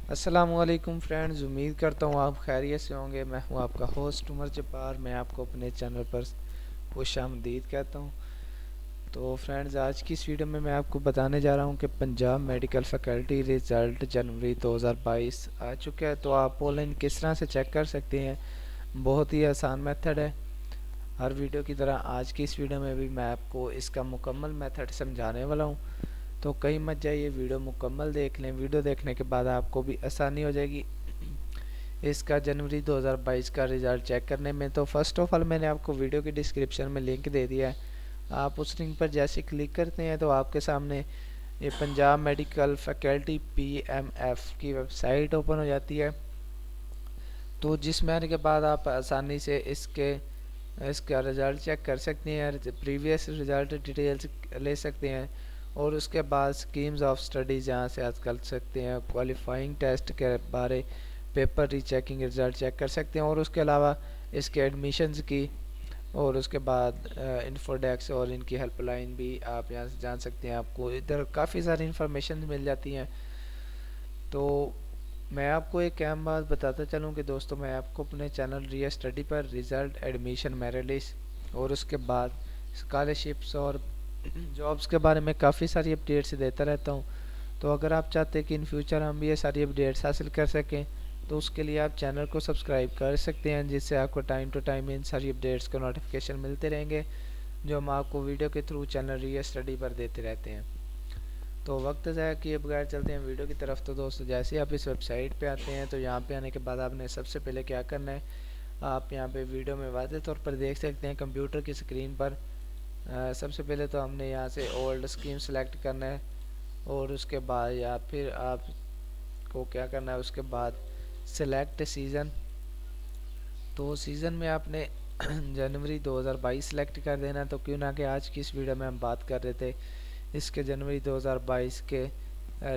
अस्सलामुअलैकुम फ्रेंड्स, उम्मीद करता हूँ आप खैरियत से होंगे। मैं हूँ आपका होस्ट उमर जब्बार। मैं आपको अपने चैनल पर खुशामदीद कहता हूँ। तो फ्रेंड्स, आज की इस वीडियो में मैं आपको बताने जा रहा हूँ कि पंजाब मेडिकल फैकल्टी रिज़ल्ट जनवरी 2022 आ चुका है। तो आप ऑनलाइन किस तरह से चेक कर सकते हैं। बहुत ही आसान मेथड है। हर वीडियो की तरह आज की इस वीडियो में भी मैं आपको इसका मुकम्मल मेथड समझाने वाला हूँ। तो कहीं मत जाइए, वीडियो मुकम्मल देख लें। वीडियो देखने के बाद आपको भी आसानी हो जाएगी इसका जनवरी 2022 का रिज़ल्ट चेक करने में। तो फर्स्ट ऑफ ऑल मैंने आपको वीडियो की डिस्क्रिप्शन में लिंक दे दिया है। आप उस लिंक पर जैसे क्लिक करते हैं तो आपके सामने ये पंजाब मेडिकल फैकल्टी पीएमएफ की वेबसाइट ओपन हो जाती है। तो जिसमें आने के बाद आप आसानी से इसका रिज़ल्ट चेक कर सकते हैं, प्रीवियस रिज़ल्ट डिटेल्स ले सकते हैं और उसके बाद स्कीम्स ऑफ स्टडीज़ यहाँ से आज कर सकते हैं। क्वालिफाइंग टेस्ट के बारे पेपर रीचेकिंग रिज़ल्ट चेक कर सकते हैं और उसके अलावा इसके एडमिशन्स की और उसके बाद इन्फोडेक्स और इनकी हेल्पलाइन भी आप यहाँ से जान सकते हैं। आपको इधर काफ़ी सारी इंफॉर्मेशन मिल जाती हैं। तो मैं आपको एक अहम बात बताता चलूँ कि दोस्तों, मैं आपको अपने चैनल रिया स्टडी पर रिज़ल्ट, एडमिशन, मेरिट लिस्ट और उसके बाद स्कॉलरशिप्स और जॉब्स के बारे में काफ़ी सारी अपडेट्स देता रहता हूँ। तो अगर आप चाहते हैं कि इन फ्यूचर हम भी ये सारी अपडेट्स हासिल कर सकें तो उसके लिए आप चैनल को सब्सक्राइब कर सकते हैं, जिससे आपको टाइम टू टाइम इन सारी अपडेट्स के नोटिफिकेशन मिलते रहेंगे जो हम आपको वीडियो के थ्रू चैनल रिया स्टडी पर देते रहते हैं। तो वक्त ज़ाया किए बगैर चलते हैं वीडियो की तरफ। तो दोस्तों, जैसे ही आप इस वेबसाइट पे आते हैं तो यहाँ पे आने के बाद आपने सबसे पहले क्या करना है, आप यहाँ पे वीडियो में वाज़ेह तौर पर देख सकते हैं कंप्यूटर की स्क्रीन पर। सबसे पहले तो हमने यहाँ से ओल्ड स्कीम सेलेक्ट करना है और उसके बाद या फिर आपको क्या करना है, उसके बाद सेलेक्ट सीज़न। तो सीज़न में आपने जनवरी 2022 सेलेक्ट कर देना। तो क्यों ना कि आज की इस वीडियो में हम बात कर रहे थे इसके जनवरी 2022 के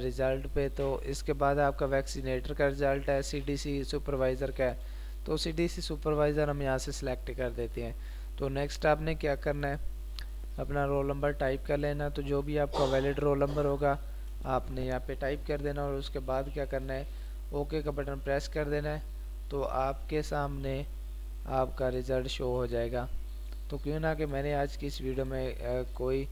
रिज़ल्ट पे। तो इसके बाद आपका वैक्सीनेटर का रिज़ल्ट है, सीडीसी सुपरवाइज़र का है। तो सीडीसी सुपरवाइज़र हम यहाँ से सिलेक्ट कर देते हैं। तो नेक्स्ट आपने क्या करना है, अपना रोल नंबर टाइप कर लेना। तो जो भी आपका वैलिड रोल नंबर होगा आपने यहाँ पे टाइप कर देना और उसके बाद क्या करना है, ओके का बटन प्रेस कर देना है। तो आपके सामने आपका रिज़ल्ट शो हो जाएगा। तो क्यों ना कि मैंने आज की इस वीडियो में कोई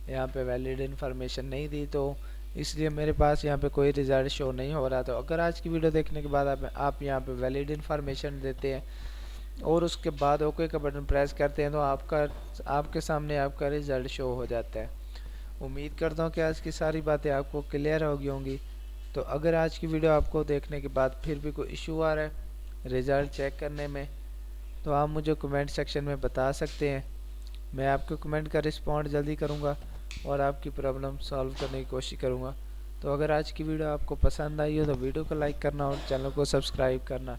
यहाँ पे वैलिड इन्फॉर्मेशन नहीं दी, तो इसलिए मेरे पास यहाँ पे कोई रिज़ल्ट शो नहीं हो रहा। तो अगर आज की वीडियो देखने के बाद आप यहाँ पे वैलिड इन्फॉर्मेशन देते हैं और उसके बाद ओके का बटन प्रेस करते हैं तो आपके सामने आपका रिज़ल्ट शो हो जाता है। उम्मीद करता हूँ कि आज की सारी बातें आपको क्लियर हो गई होंगी। तो अगर आज की वीडियो आपको देखने के बाद फिर भी कोई इशू आ रहा है रिज़ल्ट चेक करने में तो आप मुझे कमेंट सेक्शन में बता सकते हैं। मैं आपके कमेंट का रिस्पॉन्ड जल्दी करूँगा और आपकी प्रॉब्लम सॉल्व करने की कोशिश करूँगा। तो अगर आज की वीडियो आपको पसंद आई हो तो वीडियो को लाइक करना और चैनल को सब्सक्राइब करना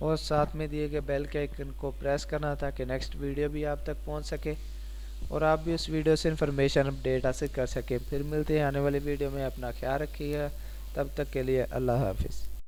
और साथ में दिए गए बेल के आइकन को प्रेस करना ताकि नेक्स्ट वीडियो भी आप तक पहुंच सके और आप भी उस वीडियो से इन्फॉर्मेशन अपडेट हासिल कर सकें। फिर मिलते हैं आने वाली वीडियो में। अपना ख्याल रखिएगा। तब तक के लिए अल्लाह हाफिज़।